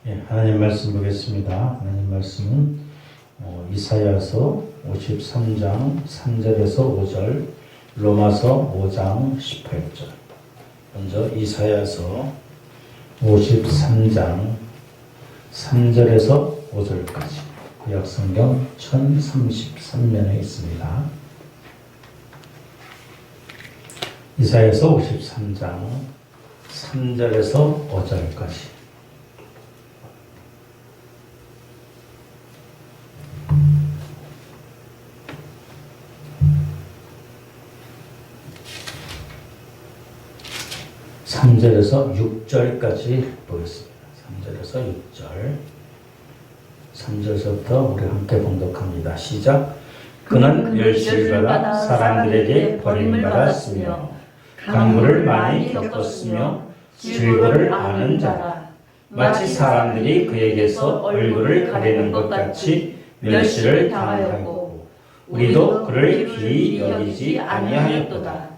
하나님 말씀 보겠습니다. 하나님 말씀은 이사야서 53장 3절에서 5절, 로마서 5장 18절. 먼저 이사야서 53장 3절에서 5절까지 구약성경 1033면에 있습니다. 이사야서 53장 3절에서 5절까지. 삼절에서 6절까지 보겠습니다. 3절에서 6절. 3절서부터 우리 함께 봉독합니다. 시작. 그는 멸시를 받아 사람들에게 버림받았으며 강물을 많이 겪었으며 질고를 아는 자라. 마치 사람들이 그에게서 얼굴을 가리는 것 같이 멸시를 당하였고 우리도 그를 기이 여기지 아니하였도다.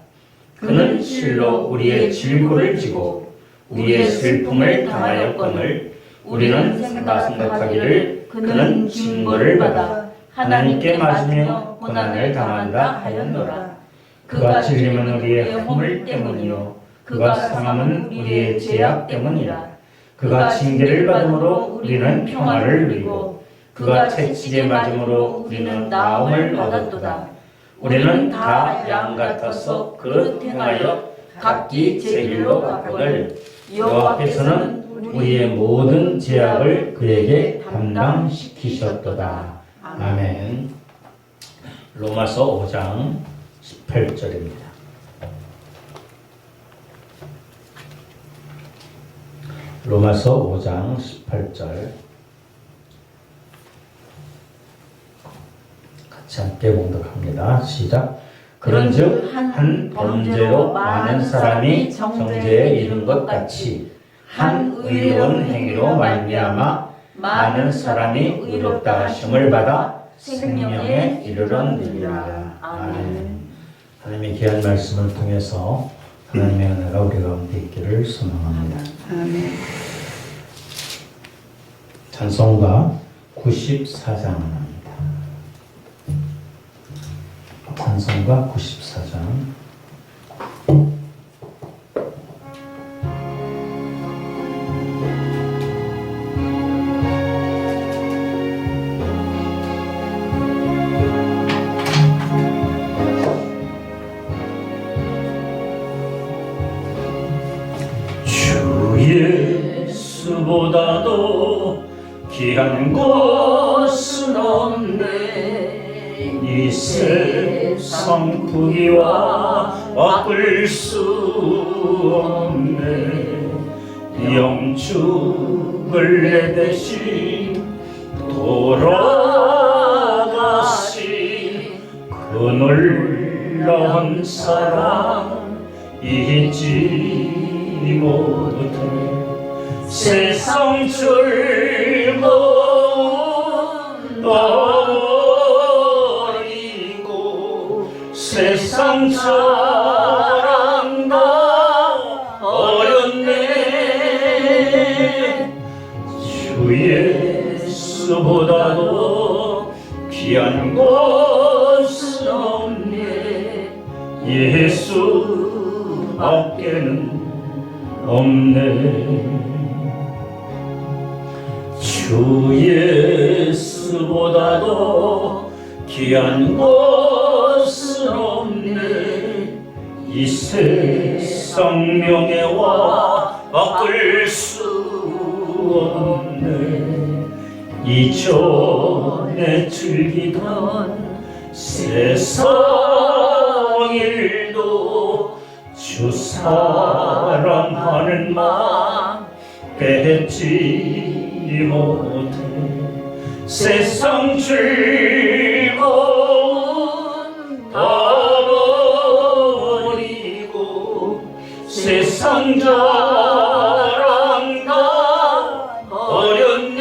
그는 실로 우리의 질고를 지고 우리의 슬픔을 당하였거늘 우리는 생각하기를 그는 징벌을 받아 하나님께 맞으며 고난을 당한다 하였노라. 그가 찔림은 우리의 허물 때문이요 그가 상함은 우리의 죄악 때문이라. 그가 징계를 받음으로 우리는 평화를 누리고 그가 채찍에 맞음으로 우리는 나음을 얻었도다. 우리는 다 양 같아서 그릇 행하여 각기 제 길로 갔거늘 여호와께서는 우리의 모든 죄악을 그에게 담당시키셨도다. 아멘. 로마서 5장 18절입니다. 로마서 5장 18절 같이 함께 봉독합니다. 시작. 그런즉 한 범죄로 많은 사람이 정죄에 이른 것 같이 한 의로운 행위로 말미암아 많은 사람이 의롭다 하심을 받아 생명에 이르렀느니라. 아멘. 하나님의 귀한 말씀을 통해서 하나님의 은혜가 우리 가운데 있기를 소망합니다. 아멘. 찬송가 94장을 합니다. 찬송가 94장. 주 예수보다도 귀한 것은 없네. 이 세상 부귀와 바꿀 수 없네. 영축을 내 대신 돌아가신 그 놀라운 사랑 잊지 못해. 세상 즐거움 세상 사랑 다 어렵네. 주 예수보다도 귀한 것은 없네. 예수밖에는 없네. 주 예수보다도 귀한 것은 없네. 이 세상 명예와 바꿀 수 없네. 이전에 즐기던 세상 일도 주 사랑하는 마음 뺏지 못해. 세상 즐거움 다 버리고 세상 자랑 다 버렸네.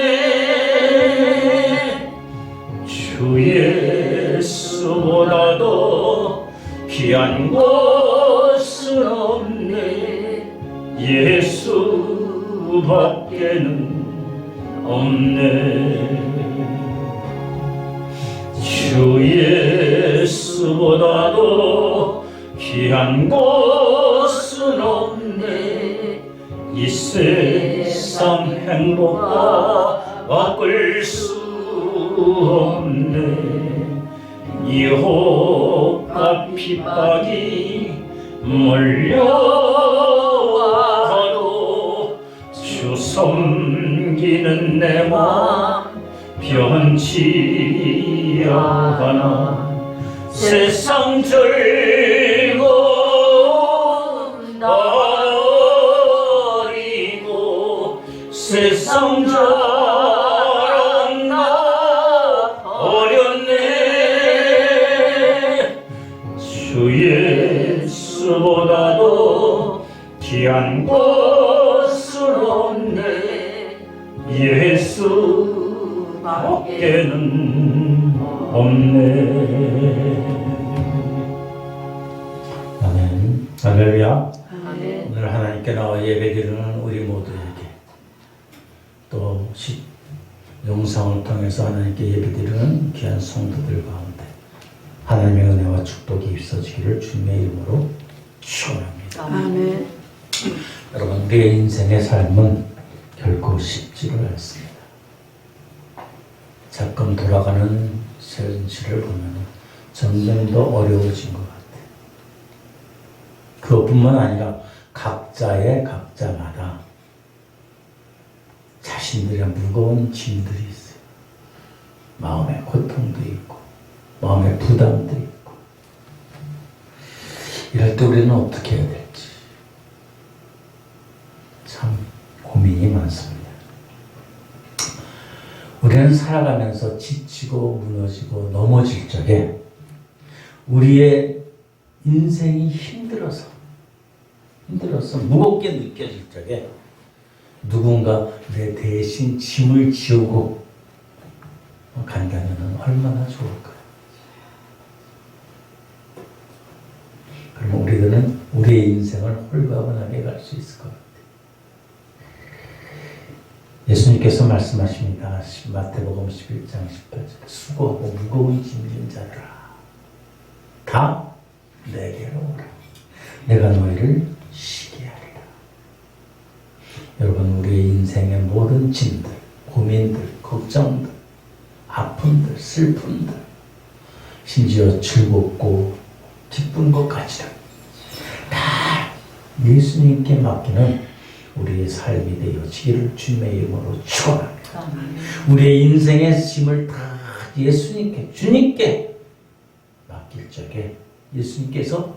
주 예수보다도 귀한 것은 없네. 예수밖에는 없네. 주 예수보다도 귀한 곳은 없네. 이 세상 행복과 바꿀 수 없네. 유혹과 핍박이 몰려와도 주 섬기는 내 맘 변치 않아. 세상 즐거움 버리고 세상 자랑 나 버렸네. 주 예수보다도 귀한 곳은 없네. 예수밖에는 없네. 아멘. 할렐루야. 아멘. 오늘 하나님께 나와 예배드리는 우리 모두에게 또 영상을 통해서 하나님께 예배드리는 귀한 성도들 가운데 하나님의 은혜와 축복이 있어지기를 주님의 이름으로 축원합니다. 아멘. 여러분, 우리의 인생의 삶은 결코 쉽지를 않습니다. 자꾸 돌아가는 현실을 보면 점점 더 어려워진 것 같아요. 그것뿐만 아니라 각자마다 자신들의 무거운 짐들이 있어요. 마음의 고통도 있고 마음의 부담도 있고. 이럴 때 우리는 어떻게 해야 될지 참 고민이 많습니다. 우리는 살아가면서 지치고 무너지고 넘어질 적에 우리의 인생이 힘들어서 무겁게 느껴질 적에 누군가 내 대신 짐을 지우고 간다면 얼마나 좋을까요? 그러면 우리들은 우리의 인생을 홀가분하게 갈 수 있을 것 같아요. 예수님께서 말씀하십니다. 마태복음 11장 18절 수고하고 무거운 짐진 자들아 다 내게로 오라. 내가 너희를 쉬게 하리라. 여러분, 우리의 인생의 모든 짐들, 고민들, 걱정들, 아픔들, 슬픔들, 심지어 즐겁고 기쁜 것까지도 다 예수님께 맡기는 우리의 삶이 되어지기를 주님의 이름으로 축원합니다. 우리의 인생의 짐을 다 예수님께, 주님께 맡길 적에 예수님께서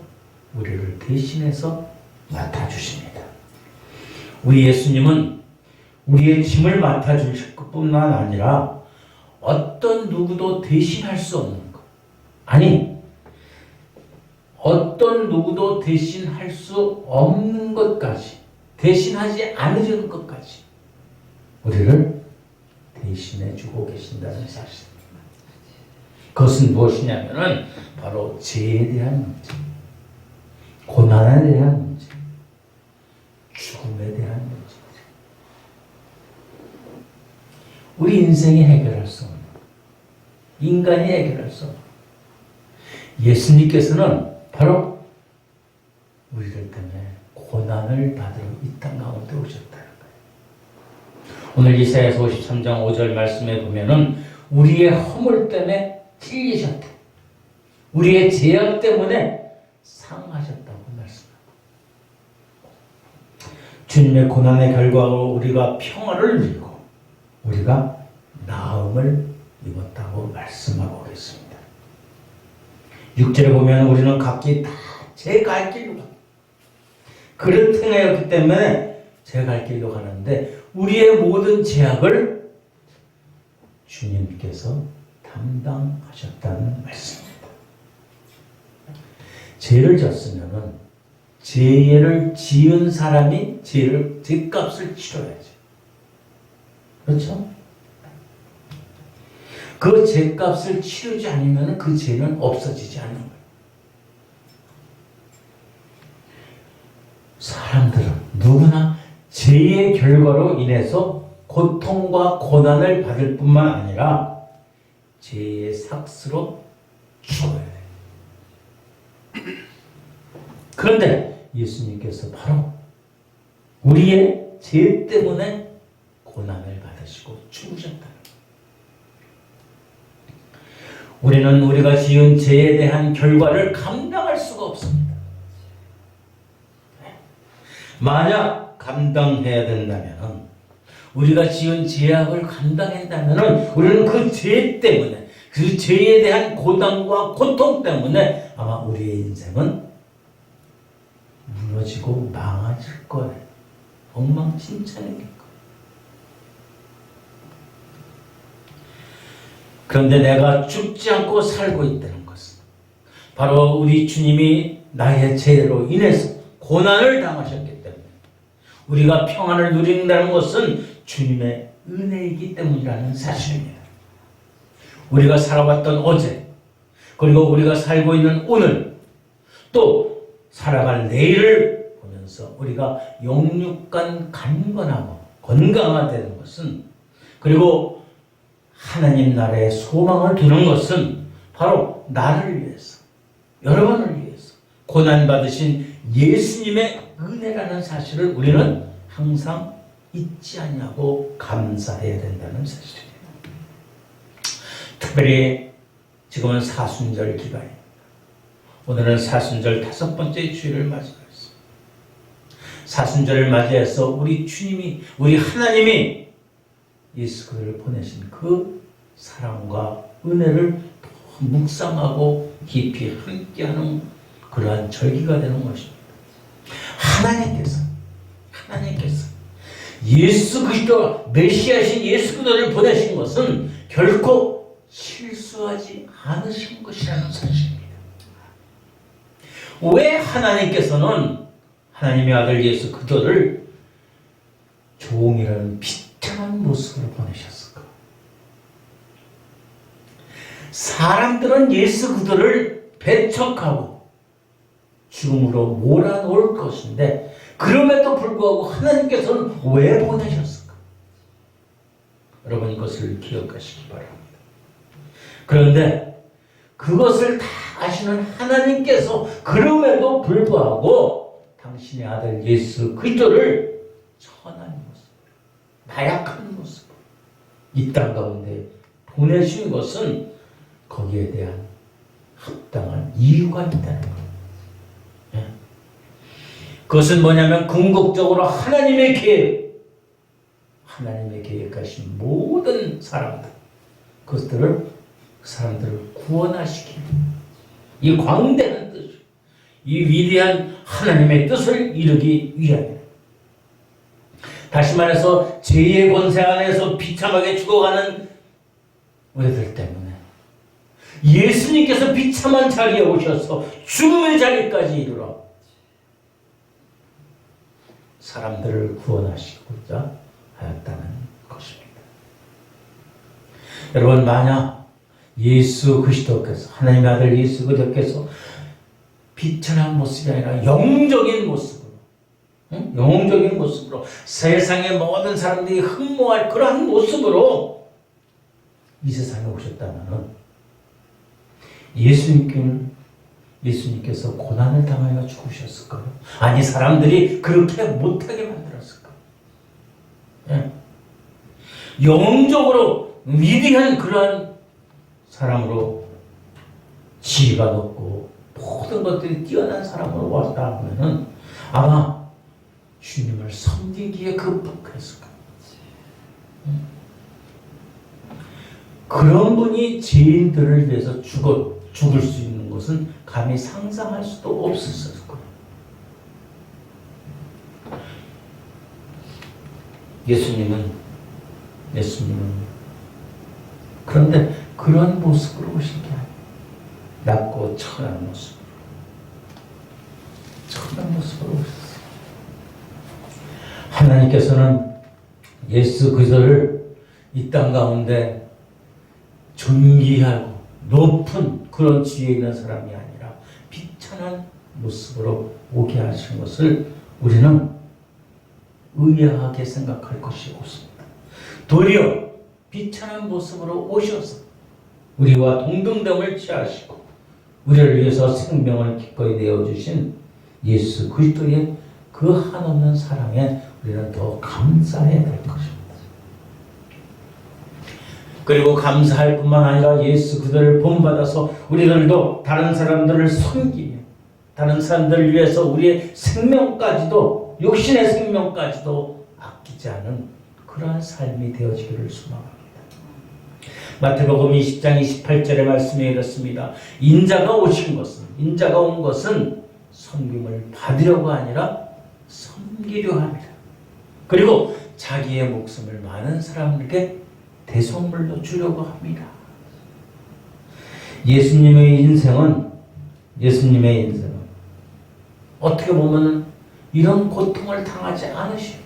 우리를 대신해서 맡아주십니다. 우리 예수님은 우리의 짐을 맡아주실 것뿐만 아니라 어떤 누구도 대신할 수 없는 것, 아니 어떤 누구도 대신할 수 없는 것까지, 대신하지 않으려는 것까지 우리를 대신해주고 계신다는 사실입니다. 그것은 무엇이냐면은 바로 죄에 대한 문제, 고난에 대한 문제, 죽음에 대한 문제죠. 우리 인생이 해결할 수 없는, 인간이 해결할 수 없는, 예수님께서는 바로 우리들 때문에 고난을 받으러 이 땅 가운데 오셨다는 거예요. 오늘 이사야서 53장 5절 말씀에 보면은 우리의 허물 때문에 찔리셨다, 우리의 죄악 때문에 상하셨다고 말씀합니다. 주님의 고난의 결과로 우리가 평화를 누리고 우리가 나음을 입었다고 말씀하고 있습니다. 6절에 보면 우리는 각기 다 제 갈 길로 갑니다. 그런 행하였기 때문에 제 갈 길로 가는데 우리의 모든 죄악을 주님께서 담당하셨다는 말씀입니다. 죄를 졌으면은 죄를 지은 사람이 죄값을 치러야죠. 그렇죠? 그 죄값을 치르지 않으면 그 죄는 없어지지 않는 거예요. 사람들은 누구나 죄의 결과로 인해서 고통과 고난을 받을 뿐만 아니라 죄의 삭스로 죽어야 돼요. 그런데 예수님께서 바로 우리의 죄 때문에 고난을 받으시고 죽으셨다. 우리는 우리가 지은 죄에 대한 결과를 감당할 수가 없습니다. 만약 감당해야 된다면, 우리가 지은 죄악을 감당한다면 우리는 그 죄 때문에, 그 죄에 대한 고난과 고통 때문에 아마 우리의 인생은 무너지고 망해질 거예요. 엉망진창일 거예요. 그런데 내가 죽지 않고 살고 있다는 것은 바로 우리 주님이 나의 죄로 인해서 고난을 당하셨기 때문에, 우리가 평안을 누린다는 것은 주님의 은혜이기 때문이라는 사실입니다. 우리가 살아왔던 어제, 그리고 우리가 살고 있는 오늘, 또 살아갈 내일을 보면서 우리가 영육간 강건하고 건강하다는 것은, 그리고 하나님 나라의 소망을 두는 것은 바로 나를 위해서, 여러분을 위해서 고난받으신 예수님의 은혜라는 사실을 우리는 항상 잊지 않냐고 감사해야 된다는 사실입니다. 특별히 지금은 사순절 기간입니다. 오늘은 사순절 5번째 주일을 맞이했습니다. 사순절을 맞이해서 우리 주님이, 우리 하나님이 예수 그리스도를 보내신 그 사랑과 은혜를 더 묵상하고 깊이 함께하는 그러한 절기가 되는 것입니다. 하나님께서 예수 그리스도, 메시아신 예수 그리스도를 보내신 것은 결코 실수하지 않으신 것이라는 사실입니다. 왜 하나님께서는 하나님의 아들 예수 그리스도를 종이라는 비참한 모습으로 보내셨을까? 사람들은 예수 그리스도를 배척하고 죽음으로 몰아놓을 것인데, 그럼에도 불구하고 하나님께서는 왜 보내셨을까? 여러분, 이것을 기억하시기 바랍니다. 그런데 그것을 다 아시는 하나님께서 그럼에도 불구하고 당신의 아들 예수 그리스도를 천한 모습, 나약한 모습, 이 땅 가운데 보내신 것은 거기에 대한 합당한 이유가 있다는 것. 그것은 뭐냐면 궁극적으로 하나님의 계획하신 모든 사람들, 그 사람들을 구원하시기, 이 광대한 뜻, 이 위대한 하나님의 뜻을 이루기 위함이다. 다시 말해서 죄의 권세 안에서 비참하게 죽어가는 우리들 때문에 예수님께서 비참한 자리에 오셔서 죽음의 자리까지 이르러 사람들을 구원하시고자 하였다는 것입니다. 여러분, 만약 예수 그리스도께서, 하나님의 아들 예수 그리스도께서 비천한 모습이 아니라 영적인 모습으로 세상의 모든 사람들이 흠모할 그러한 모습으로 이 세상에 오셨다면 예수님께서 고난을 당하여 죽으셨을까요? 아니, 사람들이 그렇게 못하게 만들었을까요? 영적으로 위대한 그러한 사람으로, 지혜가 높고 모든 것들이 뛰어난 사람으로 왔다 하면은 아마 주님을 섬기기에 급박했을 겁니다. 그런 분이 죄인들을 위해서 죽을 수 있는 것은 감히 상상할 수도 없었을 거예요. 예수님은 그런데 그런 모습으로 오신 게 아니에요. 낮고 천한 모습으로 오셨어요. 하나님께서는 예수 그리스도를 이 땅 가운데 존귀하고 높은 그런 지혜 있는 사람이 아니라 비천한 모습으로 오게 하신 것을 우리는 의아하게 생각할 것이 없습니다. 도리어 비천한 모습으로 오셔서 우리와 동등됨을 취하시고 우리를 위해서 생명을 기꺼이 내어주신 예수 그리스도의 그 한없는 사랑에 우리는 더 감사해야 될 것입니다. 그리고 감사할 뿐만 아니라 예수 그들을 본받아서 우리들도 다른 사람들을 섬기며 다른 사람들을 위해서 우리의 생명까지도 육신의 생명까지도 아끼지 않은 그러한 삶이 되어지기를 소망합니다. 마태복음 20장 28절의 말씀에 이렇습니다. 인자가 온 것은 섬김을 받으려고 아니라 섬기려 합니다. 그리고 자기의 목숨을 많은 사람들에게 대속물로 주려고 합니다. 예수님의 인생은 어떻게 보면 이런 고통을 당하지 않으시오.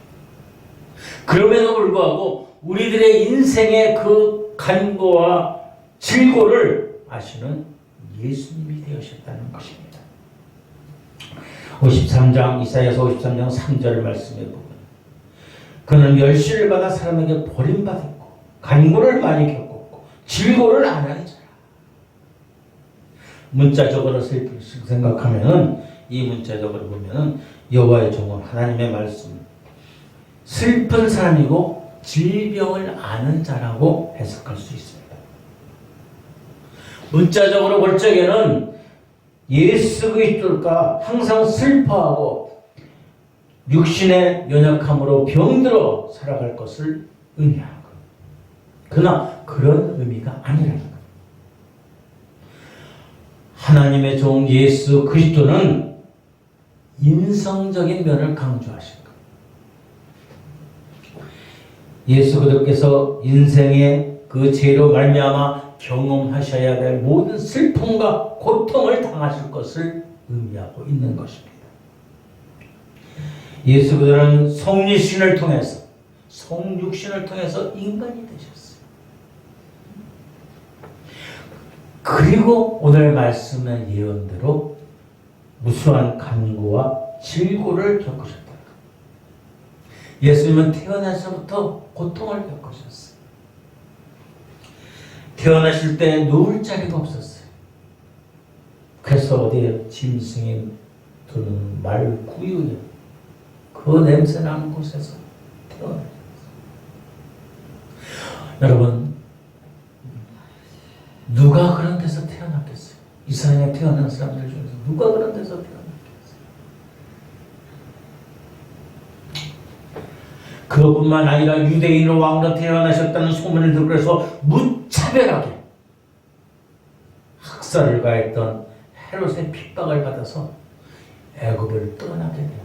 그럼에도 불구하고 우리들의 인생의 그 간고와 질고를 아시는 예수님이 되셨다는 것입니다. 53장 이사야서 53장 3절 말씀에 보면 그는 멸시를 받아 사람에게 버림받았고 간고를 많이 겪었고 질고를 안 하는 자라. 문자적으로 생각하면은 이 문자적으로 보면은 여호와의 종은 하나님의 말씀 슬픈 사람이고 질병을 아는 자라고 해석할 수 있습니다. 문자적으로 볼 적에는 예수 그리스도가 항상 슬퍼하고 육신의 연약함으로 병들어 살아갈 것을 의미하는 것. 그러나 그런 의미가 아니라는 것. 하나님의 종 예수 그리스도는 인성적인 면을 강조하신 것. 예수 그리스도께서 인생의 그 죄로 말미암아 경험하셔야 될 모든 슬픔과 고통을 당하실 것을 의미하고 있는 것입니다. 예수 그리스도는 성육신을 통해서 인간이 되셨어요. 그리고 오늘 말씀의 예언대로 무수한 간고와 질고를 겪으셨다. 예수님은 태어나서부터 고통을 겪으셨어요. 태어나실 때 누울 자리가 없었어요. 그래서 어디에 짐승이 두는 말 구유에 그 냄새 나는 곳에서 태어나셨어요. 여러분, 누가 그런 데서 태어났겠어요? 이 세상에 태어난 사람들 중에서 누가 그런 데서 태어났겠어요? 그것뿐만 아니라 유대인으로 왕으로 태어나셨다는 소문을 듣고 그래서 무차별하게 학살을 가했던 헤롯의 핍박을 받아서 애굽을 떠나게 됩니다.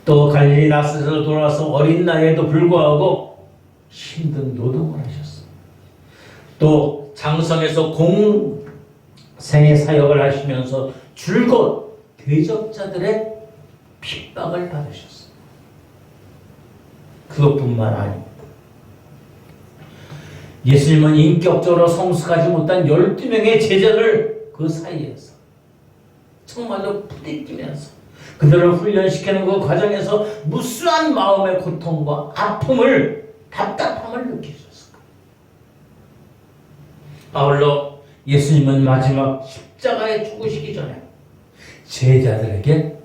또 갈릴리 나사렛에서 돌아와서 어린 나이에도 불구하고 힘든 노동을 하셨어요. 또 장성에서 공생의 사역을 하시면서 줄곧 대적자들의 핍박을 받으셨어요. 그것뿐만 아닙니다. 예수님은 인격적으로 성숙하지 못한 12명의 제자를 그 사이에서 정말로 부대끼면서 그들을 훈련시키는 그 과정에서 무수한 마음의 고통과 아픔을, 답답함을 느끼셨을 거예요. 아울러 예수님은 마지막 십자가에 죽으시기 전에 제자들에게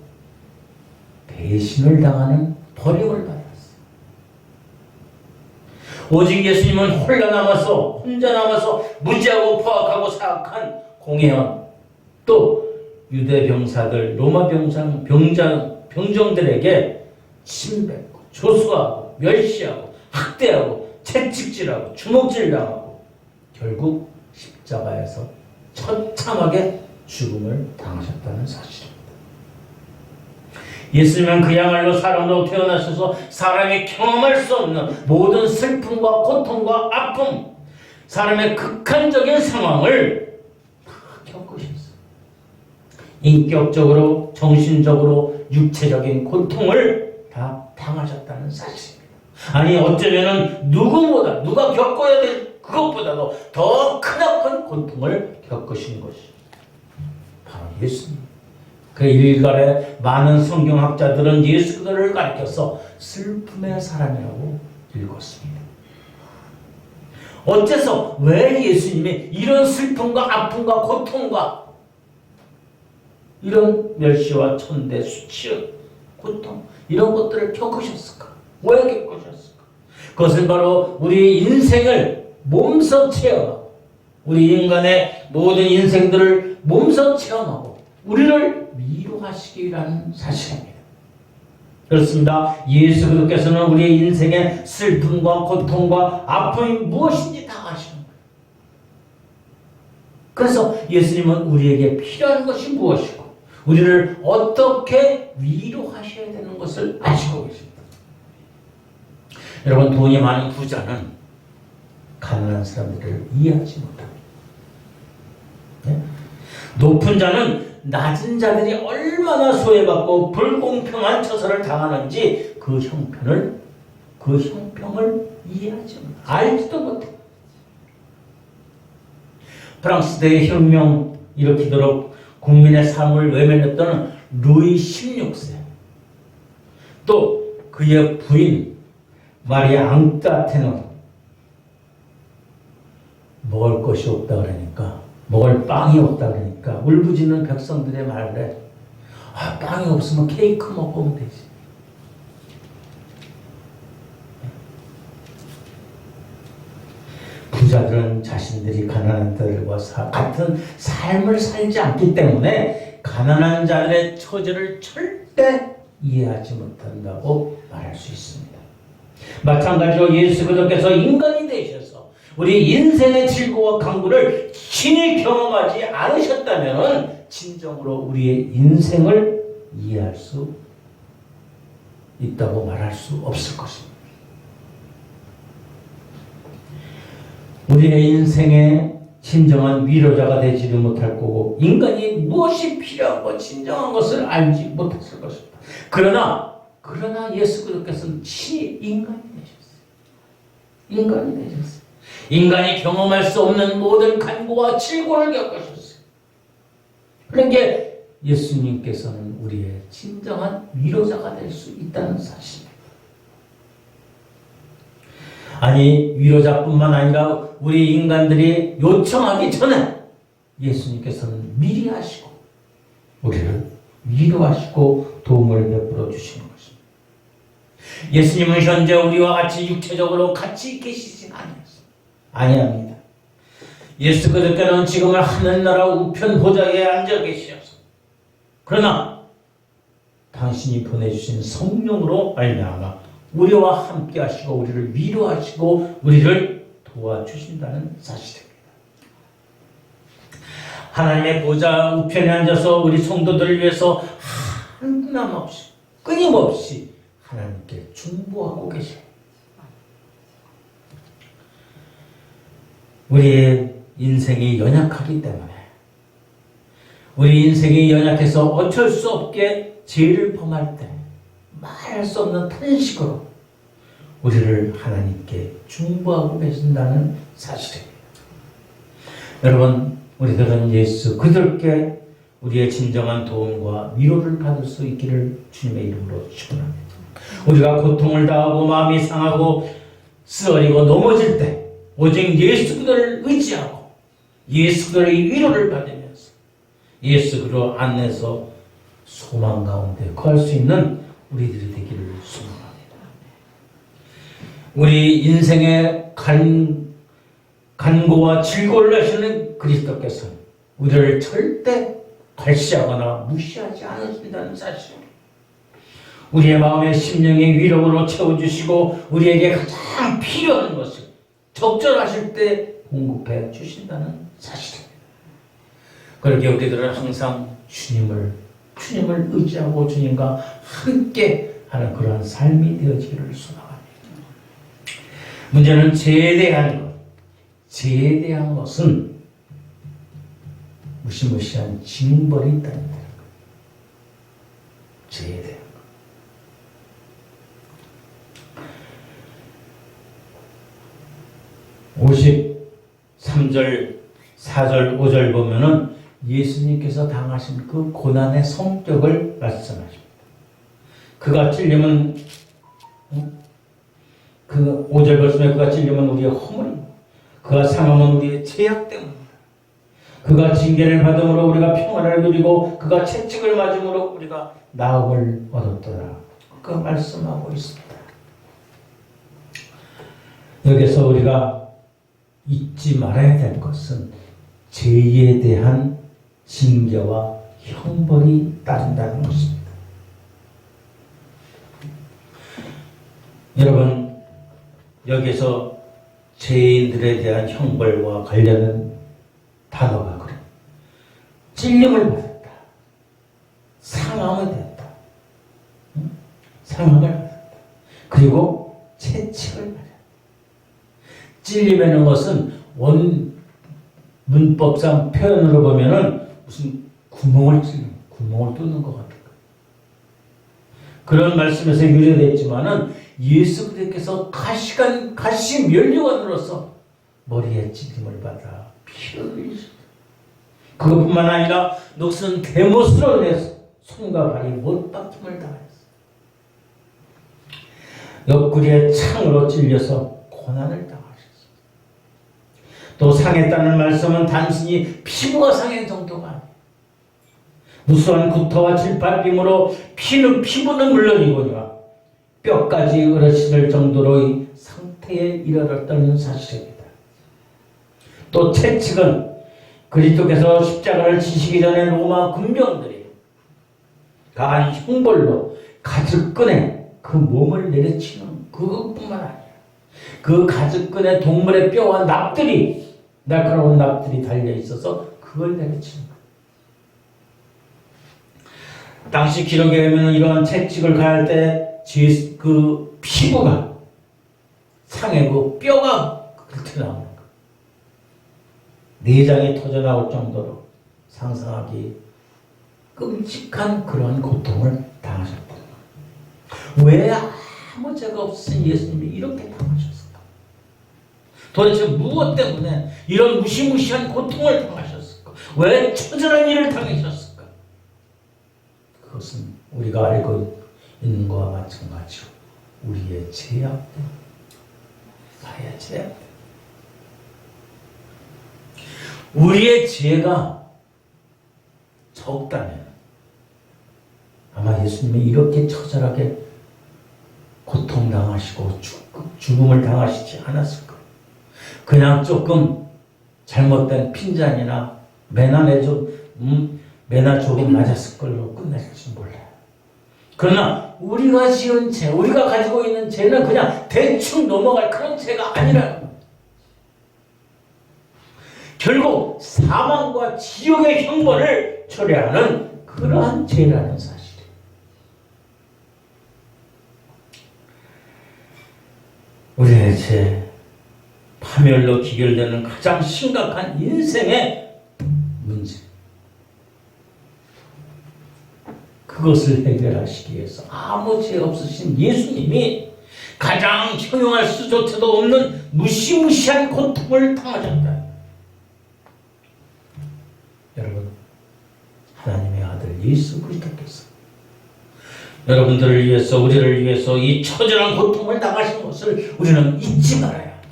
배신을 당하는 버림을 받았어요. 오직 예수님은 혼자 남아서 무지하고 포악하고 사악한 공회원, 또 유대 병사들, 로마 병정들에게 침뱉고 조수하고 멸시하고 학대하고 채찍질하고 주먹질당하고 결국 십자가에서 처참하게 죽음을 당하셨다는 사실입니다. 예수님은 그야말로 사람으로 태어나셔서 사람이 경험할 수 없는 모든 슬픔과 고통과 아픔, 사람의 극한적인 상황을 다 겪으셨어요. 인격적으로, 정신적으로, 육체적인 고통을 다 당하셨다는 사실입니다. 아니 어쩌면은 누가 겪어야 될 그것보다도 더 크나큰 고통을 겪으신 것이 바로 예수님. 그 일갈에 많은 성경학자들은 예수 그리스도를 가리켜서 슬픔의 사람이라고 읽었습니다. 어째서 왜 예수님이 이런 슬픔과 아픔과 고통과 이런 멸시와 천대, 수치와 고통 이런 것들을 겪으셨을까? 왜 겪으셨을까? 그것은 바로 우리 인생을 몸소 체험하고 우리 인간의 모든 인생들을 몸소 체험하고 우리를 위로하시기 위한 사실입니다. 그렇습니다. 예수 그리스도께서는 우리의 인생의 슬픔과 고통과 아픔이 무엇인지 다 아시는 거예요. 그래서 예수님은 우리에게 필요한 것이 무엇이고 우리를 어떻게 위로하셔야 되는 것을 아시고 계십니다. 여러분, 돈이 많은 부자는 가난한 사람들을 이해하지 못합니다. 네? 높은 자는 낮은 자들이 얼마나 소외받고 불공평한 처사를 당하는지 그 형편을 이해하지 못해, 알지도 못해. 프랑스 대혁명 일으키도록 국민의 삶을 외면했던 루이 16세, 또 그의 부인 마리 앙뚜아네트는 먹을 것이 없다 그러니까, 먹을 빵이 없다 그러니까 울부짖는 백성들의 말에 빵이 없으면 케이크 먹으면 되지. 부자들은 자신들이 가난한 자들과 같은 삶을 살지 않기 때문에 가난한 자들의 처지를 절대 이해하지 못한다고 말할 수 있습니다. 마찬가지로 예수 그리스도께서 인간이 되셔서 우리 인생의 질고와 강구를 친히 경험하지 않으셨다면 진정으로 우리의 인생을 이해할 수 있다고 말할 수 없을 것입니다. 우리의 인생의 진정한 위로자가 되지를 못할 거고 인간이 무엇이 필요하고 진정한 것을 알지 못했을 것입니다. 그러나 예수 그리스도께서는 친히 인간이 되셨어요. 인간이 경험할 수 없는 모든 간구와 질고를 겪으셨어요. 그러니까 예수님께서는 우리의 진정한 위로자가 될 수 있다는 사실입니다. 아니, 위로자뿐만 아니라 우리 인간들이 요청하기 전에 예수님께서는 미리 하시고 우리를 위로하시고 도움을 베풀어 주시는 것입니다. 예수님은 현재 우리와 같이 육체적으로 같이 계시진 아니합니다. 예수 그리스도께서는 지금은 하늘나라 우편 보좌에 앉아 계시어서 그러나 당신이 보내주신 성령으로 말미암아 우리와 함께 하시고 우리를 위로하시고 우리를 도와주신다는 사실입니다. 하나님의 보좌 우편에 앉아서 우리 성도들을 위해서 한남없이 끊임없이 하나님께 중보하고 계십니다. 우리의 인생이 연약하기 때문에 우리 인생이 연약해서 어쩔 수 없게 죄를 범할 때 말할 수 없는 탄식으로 우리를 하나님께 중보하고 계신다는 사실입니다. 여러분, 우리들은 예수 그들께 우리의 진정한 도움과 위로를 받을 수 있기를 주님의 이름으로 축원합니다. 우리가 고통을 당하고 마음이 상하고 쓰러지고 넘어질 때 오직 예수 그들을 의지하고 예수 그들의 위로를 받으면서 예수 그리스도 안에서 소망 가운데 거할 수 있는 우리들이 되기를 소망합니다. 우리 인생의 간고와 질고를 하시는 그리스도께서는 우리를 절대 갈시하거나 무시하지 않으신다는 사실입니다. 우리의 마음의 심령의 위로로 채워주시고 우리에게 가장 필요한 것을 적절하실 때 공급해 주신다는 사실입니다. 그렇게 우리들은 항상 주님을 의지하고 주님과 함께 하는 그러한 삶이 되어지기를 소망합니다. 문제는 죄에 대한 것은 무시무시한 징벌이 있다는 거예요. 죄에 대한 것. 53절, 4절, 5절 보면은 예수님께서 당하신 그 고난의 성격을 말씀하십니다. 그가 찔리면 그 5절 말씀에 그가 찔리면 우리의 허물이고 그가 상함은 우리의 죄악 때문이다. 그가 징계를 받음으로 우리가 평안을 누리고 그가 채찍을 맞음으로 우리가 나음을 얻었더라. 그 말씀하고 있습니다. 여기서 우리가 잊지 말아야 될 것은 죄에 대한 징계와 형벌이 따른다는 것입니다. 여러분, 여기서 죄인들에 대한 형벌과 관련된 단어가 그래. 찔림을 받았다. 상함이 됐다. 상함을 받았다. 그리고 채찍을 받았다. 찔림이라는 것은 문법상 표현으로 보면은 무슨 구멍을 뚫는 것 같아요. 그런 말씀에서 유래됐지만은 예수 그리스도께서 가시 면류관으로서 머리에 찔림을 받아 피를 흘리셨다. 그것뿐만 아니라 녹슨 대못으로 인해서 손과 발이 못 박힘을 당했어. 옆구리에 창으로 찔려서 고난을 당하셨어. 또 상했다는 말씀은 단순히 피부가 상한 정도가 아니에요. 무수한 구토와 질팔림으로 피부는 물론이거니와 뼈까지 으러시를 정도로의 상태에 이르렀다는 사실입니다. 또 채찍은 그리스도께서 십자가를 지시기 전에 로마 군병들이 가한 형벌로 가죽끈에 그 몸을 내려치는 그것뿐만 아니라 그 가죽끈에 동물의 뼈와 날카로운 납들이 달려있어서 그걸 내려치는 거예요. 당시 기록에 보면 이러한 채찍을 가할 때 그 피부가 상해고 뼈가 긁혀나오는 거예요. 내장이 터져나올 정도로 상상하기 끔찍한 그러한 고통을 당하셨다. 왜 아무 죄가 없으신 예수님이 이렇게 당하셨을까? 도대체 무엇 때문에 이런 무시무시한 고통을 당하셨을까? 왜 처절한 일을 당하셨을까? 그것은 우리가 알고 있는 것과 마찬가지로 우리의 죄악 때문에, 나의 죄악 때문에. 우리의 죄가 적다면 아마 예수님이 이렇게 처절하게 고통당하시고 죽음을 당하시지 않았을 거예요. 그냥 조금 잘못된 핀잔이나 매나 조금 맞았을 걸로 끝날지 몰라요. 그러나 우리가 지은 죄, 우리가 가지고 있는 죄는 그냥 대충 넘어갈 그런 죄가 아니라는 거예요. 결국 사망과 지옥의 형벌을 초래하는 그러한 죄라는 사실이에요. 우리의 죄, 파멸로 기결되는 가장 심각한 인생의 문제. 그것을 해결하시기 위해서 아무 죄 없으신 예수님이 가장 형용할 수조차도 없는 무시무시한 고통을 당하셨다. 여러분, 하나님의 아들 예수 그리스도께서 여러분들을 위해서, 우리를 위해서 이 처절한 고통을 당하신 것을 우리는 잊지 말아야 합니다.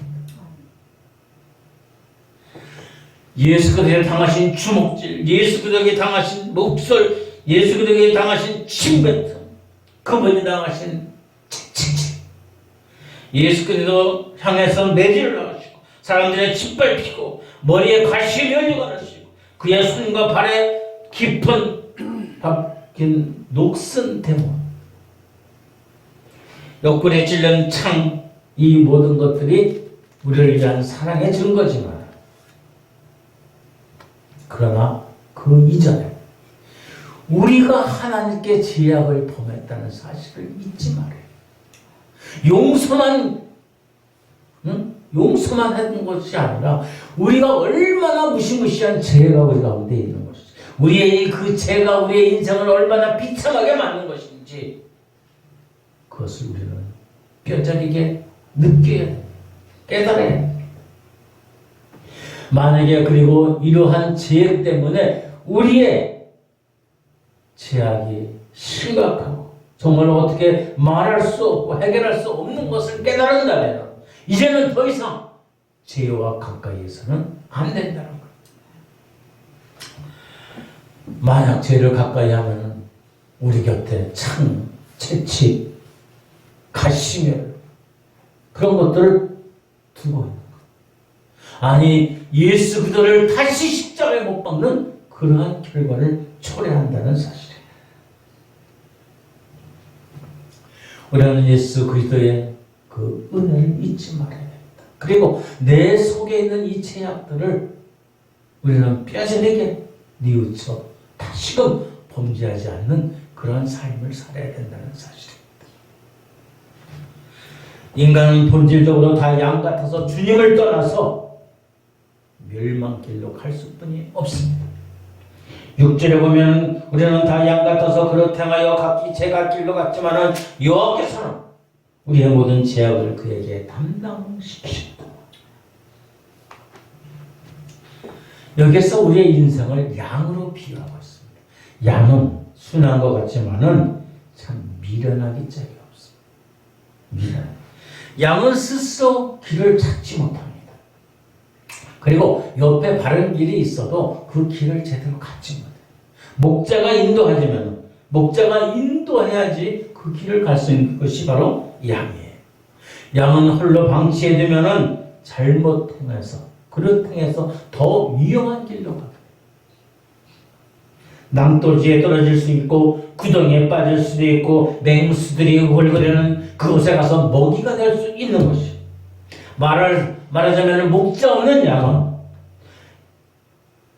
예수 그리스도에 당하신 주먹질, 예수 그리스도에 당하신 목설, 예수 그리스도에 당하신 침뱉음, 그분이 당하신 채찍질, 예수 그리스도 향해서 매질을 하시고 사람들의 짓밟히고 머리에 가시 면류관을 쓰고 그의 손과 발에 깊은 박힌 녹슨 대문, 옆구리에 찔린 창, 이 모든 것들이 우리를 위한 사랑의 증거지만, 그러나 그 이전에 우리가 하나님께 죄악을 범했다는 사실을 잊지 말아요. 용서만 했던 것이 아니라 우리가 얼마나 무시무시한 죄가 우리 가운데 있는 것이지, 우리의 그 죄가 우리의 인생을 얼마나 비참하게 만든 것인지 그것을 우리는 뼈저리게 느껴야 돼. 깨달아야 돼. 만약에 그리고 이러한 죄 때문에 우리의 죄악이 심각하고 정말 어떻게 말할 수 없고 해결할 수 없는 것을 깨달은다면 이제는 더 이상 죄와 가까이에서는 안 된다는 거예요. 만약 죄를 가까이 하면 우리 곁에 창, 채찍, 가시멸 그런 것들을 두고 있는 거예요. 아니 예수 그리스도를 다시 십자가에 못 박는 그러한 결과를 초래한다는 사실이에요. 우리는 예수 그리스도의 그 은혜를 잊지 말아야 됩니다. 그리고 내 속에 있는 이 죄악들을 우리는 뼈저리게 뉘우쳐 다시금 범죄하지 않는 그런 삶을 살아야 된다는 사실입니다. 인간은 본질적으로 다 양 같아서 주님을 떠나서 멸망길로 갈 수뿐이 없습니다. 6절에 보면 우리는 다 양 같아서 그릇 행하여 각기 제갈 길로 갔지만은 여호와께서는 우리의 모든 죄악을 그에게 담당시키셨다. 여기서 우리의 인생을 양으로 비유하고 있습니다. 양은 순한 것 같지만은 참 미련하기 짝이 없습니다. 미련. 양은 스스로 길을 찾지 못합니다. 그리고 옆에 바른 길이 있어도 그 길을 제대로 갖지 못해요. 목자가 인도하지만 목자가 인도해야지 그 길을 갈 수 있는 것이 바로 양이에요. 양은 홀로 방치해두면은 잘못 행해서 그릇 행해서 더 위험한 길로 가요. 낭떠지에 떨어질 수 있고 구덩이에 빠질 수도 있고 맹수들이 홀거리는 그곳에 가서 먹이가 될 수 있는 것이에요. 말하자면 목자 없는 양은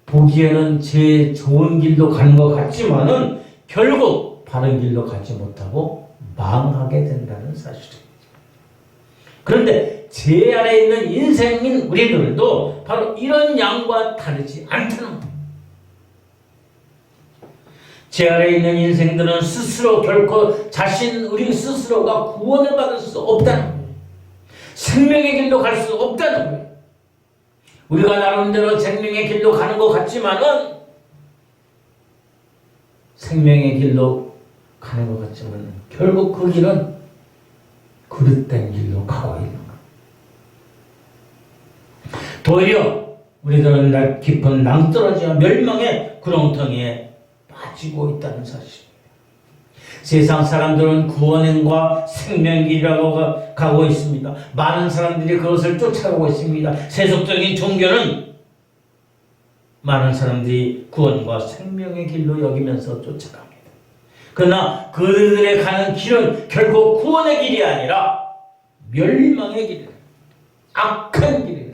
보기에는 제일 좋은 길로 가는 것 같지만은 결국 바른 길로 가지 못하고 망하게 된다는 사실입니다. 그런데 제 아래에 있는 인생인 우리들도 바로 이런 양과 다르지 않다는 겁니다. 제 아래에 있는 인생들은 스스로 결코 우리 스스로가 구원을 받을 수 없다는 거예요. 생명의 길로 갈 수 없다는 거예요. 우리가 나름대로 생명의 길로 가는 것 같지만은 생명의 길로 가는 것 같지만 결국 그 길은 그릇된 길로 가고 있는 거예요. 도리어 우리들은 깊은 낭떠러지와 멸망의 구렁텅이에 빠지고 있다는 사실입니다. 세상 사람들은 구원행과 생명길이라고 가고 있습니다. 많은 사람들이 그것을 쫓아가고 있습니다. 세속적인 종교는 많은 사람들이 구원과 생명의 길로 여기면서 쫓아갑니다. 그러나 그들의 가는 길은 결국 구원의 길이 아니라 멸망의 길이에요. 악한 길이에요.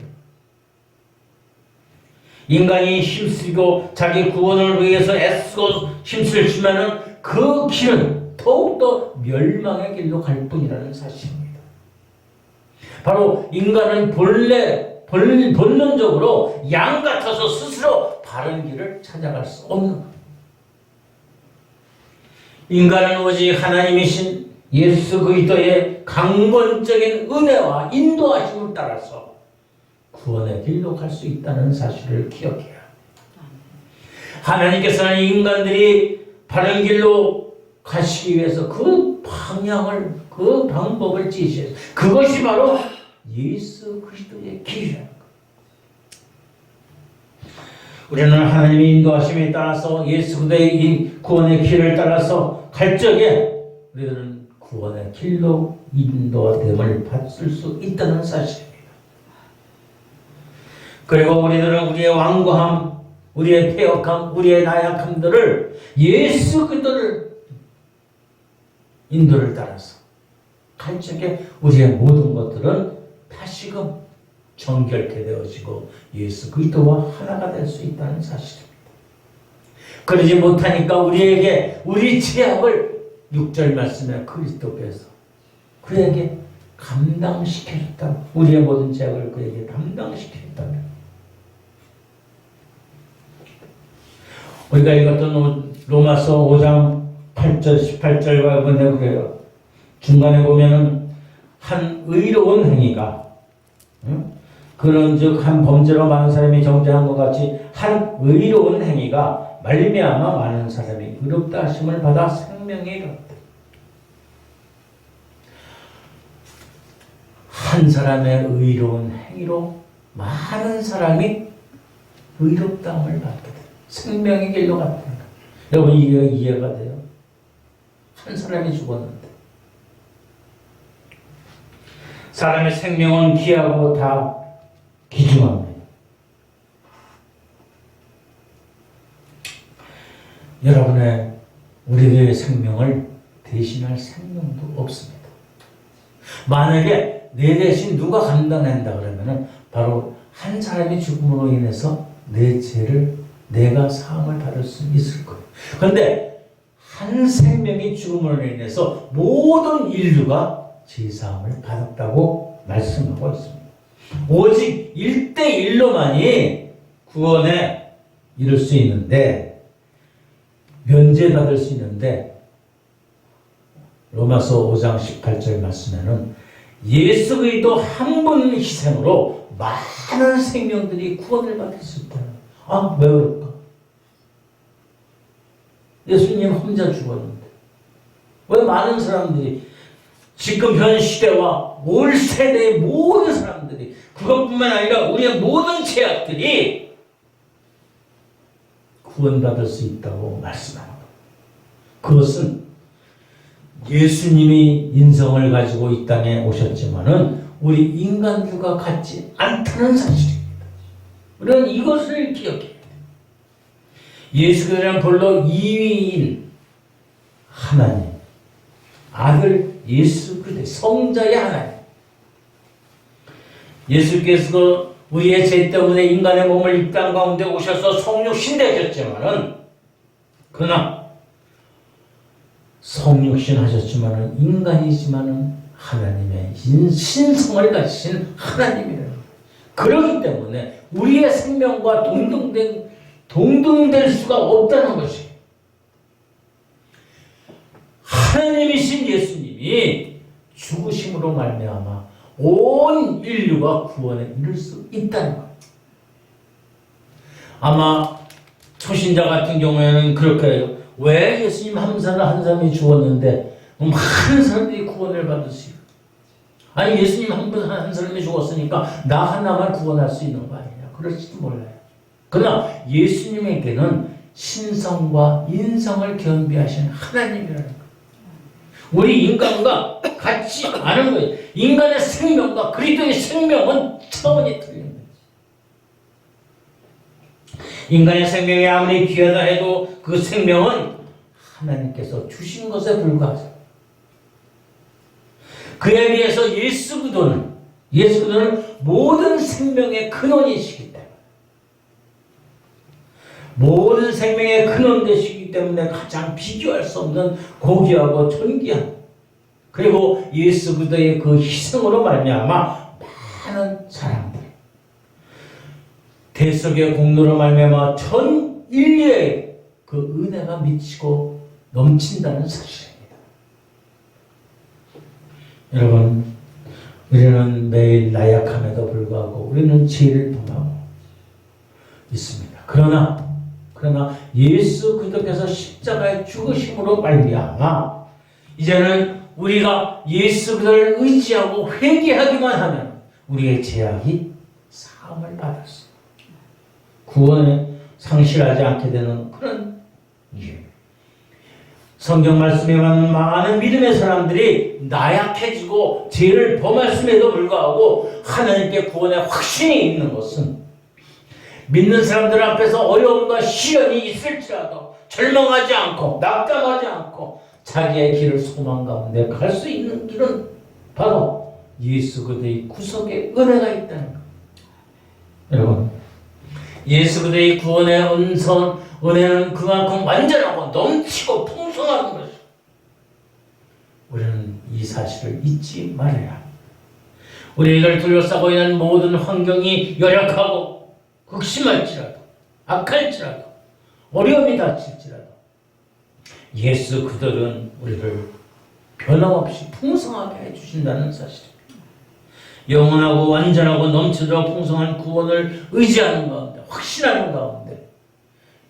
인간이 힘쓰고 자기 구원을 위해서 애쓰고 힘쓸 주면은 그 길은 더욱더 멸망의 길로 갈 뿐이라는 사실입니다. 바로 인간은 본능적으로 양 같아서 스스로 바른 길을 찾아갈 수 없는 겁니다. 인간은 오직 하나님이신 예수 그리스도의 강권적인 은혜와 인도하심을 따라서 구원의 길로 갈 수 있다는 사실을 기억해야 합니다. 하나님께서는 인간들이 바른 길로 가시기 위해서 그 방향을, 그 방법을 지시해서 그것이 바로 예수 그리스도의 길이라는 거예요. 우리는 하나님의 인도하심에 따라서 예수 그리스도의 이 구원의 길을 따라서 갈 적에 우리들은 구원의 길로 인도됨을 받을 수 있다는 사실입니다. 그리고 우리들은 우리의 완고함, 우리의 패역함, 우리의 나약함들을 예수 그리스도를 인도를 따라서 갈 적에 우리의 모든 것들은 다시금 정결케 되어지고 예수 그리스도와 하나가 될 수 있다는 사실입니다. 그러지 못하니까 우리에게 우리 죄악을 6절 말씀에 그리스도께서 그에게 감당시켜줬다. 우리의 모든 죄악을 그에게 감당시켜줬다. 우리가 읽었던 로마서 5장 8절 18절과 보면 그래요. 중간에 보면은 한 의로운 행위가 그런즉 한 범죄로 많은 사람이 정죄한 것 같이 한 의로운 행위가 말미암아 많은 사람이 의롭다 하심을 받아 생명에 이르렀다. 한 사람의 의로운 행위로 많은 사람이 의롭다함을 받게 돼. 생명의 길로 갔다. 여러분 이해가 돼요? 한 사람이 죽었는데 사람의 생명은 귀하고 다 귀중합니다. 여러분의 우리의 생명을 대신할 생명도 없습니다. 만약에 내 대신 누가 감당한다 그러면은 바로 한 사람이 죽음으로 인해서 내 죄를 내가 사함을 받을 수 있을 거예요. 그런데 한 생명이 죽음으로 인해서 모든 인류가 죄사함을 받았다고 말씀하고 있습니다. 오직 1대1로만이 구원에 이룰 수 있는데 면제받을 수 있는데 로마서 5장 18절 말씀에는 예수 그리스도 한 분 희생으로 많은 생명들이 구원을 받을 수 있다. 아, 왜 그럴까? 예수님 혼자 죽었는데 왜 많은 사람들이 지금 현 시대와 올 세대의 모든 사람들이 그것뿐만 아니라 우리의 모든 죄악들이 구원받을 수 있다고 말씀합니다. 그것은 예수님이 인성을 가지고 이 땅에 오셨지만은 우리 인간들과 같지 않다는 사실입니다. 우리는 이것을 기억해야 돼요. 예수 그리스도는 본래 이위인 하나님, 아들 예수 그리스도 성자의 하나님. 예수께서 우리의 죄 때문에 인간의 몸을 이 땅 가운데 오셔서 성육신 되셨지만은 그러나 성육신 하셨지만은 인간이지만은 하나님의 신성을 가지신 하나님이라는 거예요. 그렇기 때문에 우리의 생명과 동등될 수가 없다는 것이에요. 하나님이신 예수님이 죽으심으로 말미암아 온 인류가 구원에 이를 수 있다는 거예요. 아마 초신자 같은 경우에는 그렇게 해요. 왜 예수님 한 사람이 죽었는데 많은 사람들이 구원을 받을 수 있어요? 아니 예수님 한 사람이 죽었으니까 나 하나만 구원할 수 있는 거 아니냐? 그럴지도 몰라요. 그러나 예수님에게는 신성과 인성을 겸비하신 하나님이라는 거예요. 우리 인간과 같지 않은 거예요. 인간의 생명과 그리스도의 생명은 차원이 틀린 거예요. 인간의 생명이 아무리 귀하다 해도 그 생명은 하나님께서 주신 것에 불과하죠. 그에 비해서 예수 그리스도는 모든 생명의 근원이시기 때문에 모든 생명의 근원 되시기 때문에 가장 비교할 수 없는 고귀하고 존귀한 그리고 예수 그리스도의 그 희생으로 말미암아 많은 사람들 대속의 공로로 말미암아 전 인류에 그 은혜가 미치고 넘친다는 사실입니다. 여러분, 우리는 매일 나약함에도 불구하고 우리는 죄를 범하고 있습니다. 그러나 예수 그리스도께서 십자가에 죽으심으로 말미암아 이제는 우리가 예수 그리스도를 의지하고 회개하기만 하면 우리의 죄악이 사함을 받을 수 있습니다. 구원에 상실하지 않게 되는 그런 이유. 성경 말씀에 맞는 많은 믿음의 사람들이 나약해지고 죄를 범했음에도 불구하고 하나님께 구원의 확신이 있는 것은 믿는 사람들 앞에서 어려움과 시련이 있을지라도 절망하지 않고 낙담하지 않고 자기의 길을 소망 가운데 갈 수 있는 길은 바로 예수 그리스도의 구속의 은혜가 있다는 것. 여러분, 예수 그리스도의 구원의 은혜는 그만큼 완전하고 넘치고 풍성한 것입니다. 우리는 이 사실을 잊지 말아야 합니다. 우리를 둘러싸고 있는 모든 환경이 열악하고 극심할지라도 악할지라도 어려움이 닥칠지라도 예수 그들은 우리를 변함없이 풍성하게 해주신다는 사실입니다. 영원하고 완전하고 넘치도록 풍성한 구원을 의지하는 가운데, 확신하는 가운데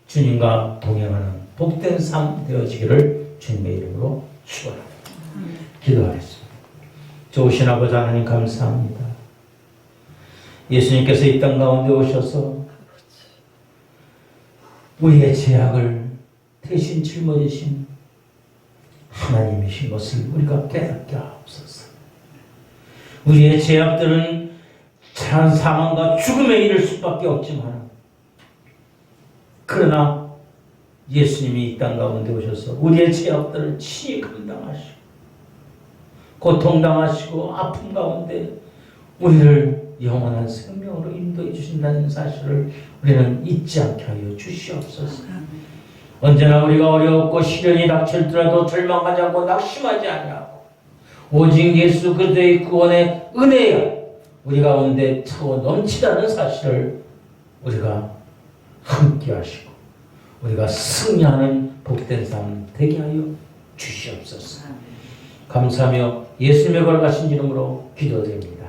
주님과 동행하는 복된 삶 되어지기를 주님의 이름으로 축원합니다. 기도하겠습니다. 좋으신 아버지 하나님 감사합니다. 예수님께서 이 땅 가운데 오셔서 우리의 죄악을 대신 짊어지신 하나님이신 것을 우리가 깨닫게 하옵소서. 우리의 죄악들은 사망과 죽음에 이를 수밖에 없지만, 그러나 예수님이 이 땅 가운데 오셔서 우리의 죄악들을 친히 감당하시고 고통당하시고 아픔 가운데 우리를 영원한 생명으로 인도해 주신다는 사실을 우리는 잊지 않게 하여 주시옵소서. 언제나 우리가 어렵고 시련이 닥칠지라도 절망하지 않고 낙심하지 아니하고 오직 예수 그리스도의 구원의 은혜야 우리 가운데 차고 넘치다는 사실을 우리가 함께 하시고 우리가 승리하는 복된 삶 되게 하여 주시옵소서. 감사하며 예수님의 걸어가신 이름으로 기도드립니다.